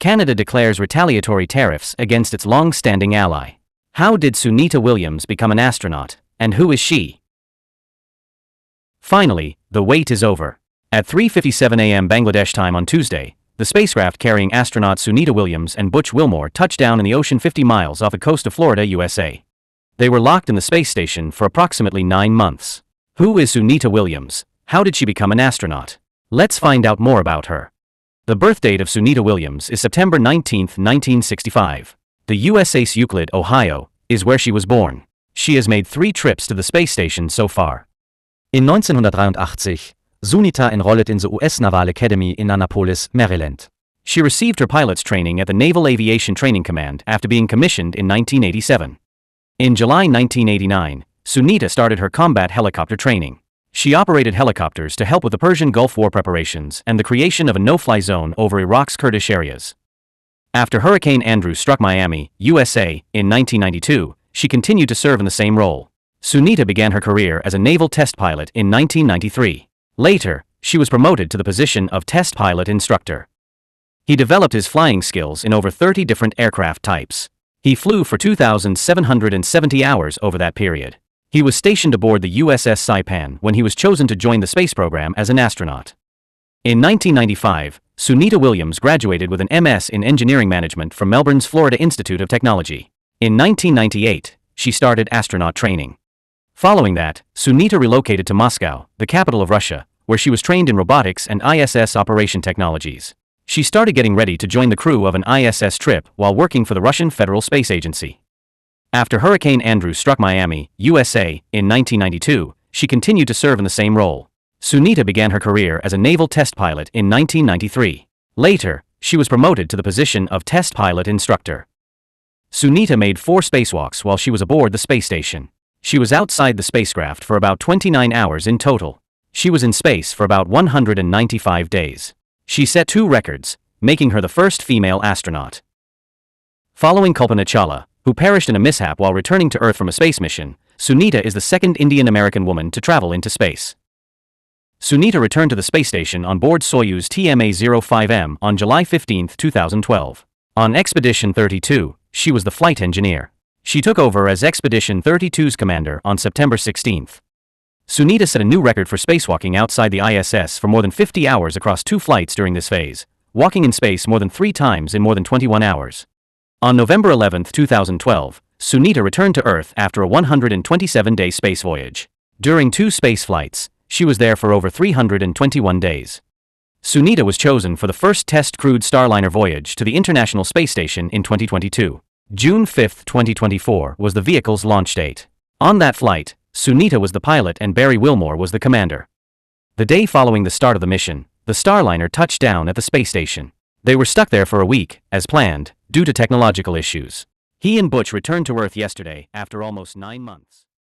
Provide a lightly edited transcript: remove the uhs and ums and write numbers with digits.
Canada declares retaliatory tariffs against its long-standing ally. How did Sunita Williams become an astronaut, and who is she? Finally, the wait is over. At 3:57 a.m. Bangladesh time on Tuesday, the spacecraft carrying astronauts Sunita Williams and Butch Wilmore touched down in the ocean 50 miles off the coast of Florida, USA. They were locked in the space station for approximately 9 months. Who is Sunita Williams? How did she become an astronaut? Let's find out more about her. The birth date of Sunita Williams is September 19, 1965. The USA's Euclid, Ohio, is where she was born. She has made 3 trips to the space station so far. In 1983, Sunita enrolled in the US Naval Academy in Annapolis, Maryland. She received her pilot's training at the Naval Aviation Training Command after being commissioned in 1987. In July 1989, Sunita started her combat helicopter training. She operated helicopters to help with the Persian Gulf War preparations and the creation of a no-fly zone over Iraq's Kurdish areas. After Hurricane Andrew struck Miami, USA, in 1992, she continued to serve in the same role. Sunita began her career as a naval test pilot in 1993. Later, she was promoted to the position of test pilot instructor. He developed his flying skills in over 30 different aircraft types. He flew for 2,770 hours over that period. He was stationed aboard the USS Saipan when he was chosen to join the space program as an astronaut. In 1995, Sunita Williams graduated with an MS in Engineering Management from Melbourne's Florida Institute of Technology. In 1998, she started astronaut training. Following that, Sunita relocated to Moscow, the capital of Russia, where she was trained in robotics and ISS operation technologies. She started getting ready to join the crew of an ISS trip while working for the Russian Federal Space Agency. After Hurricane Andrew struck Miami, USA, in 1992, she continued to serve in the same role. Sunita began her career as a naval test pilot in 1993. Later, she was promoted to the position of test pilot instructor. Sunita made 4 spacewalks while she was aboard the space station. She was outside the spacecraft for about 29 hours in total. She was in space for about 195 days. She set 2 records, making her the first female astronaut. Following Kalpana Chawla, who perished in a mishap while returning to Earth from a space mission, Sunita is the second Indian-American woman to travel into space. Sunita returned to the space station on board Soyuz TMA-05M on July 15, 2012. On Expedition 32, she was the flight engineer. She took over as Expedition 32's commander on September 16. Sunita set a new record for spacewalking outside the ISS for more than 50 hours across 2 flights during this phase, walking in space more than 3 times in more than 21 hours. On November 11, 2012, Sunita returned to Earth after a 127-day space voyage. During 2 space flights, she was there for over 321 days. Sunita was chosen for the first test crewed Starliner voyage to the International Space Station in 2022. June 5, 2024 was the vehicle's launch date. On that flight, Sunita was the pilot and Barry Wilmore was the commander. The day following the start of the mission, the Starliner touched down at the space station. They were stuck there for a week, as planned, due to technological issues. He and Butch returned to Earth yesterday after almost 9 months.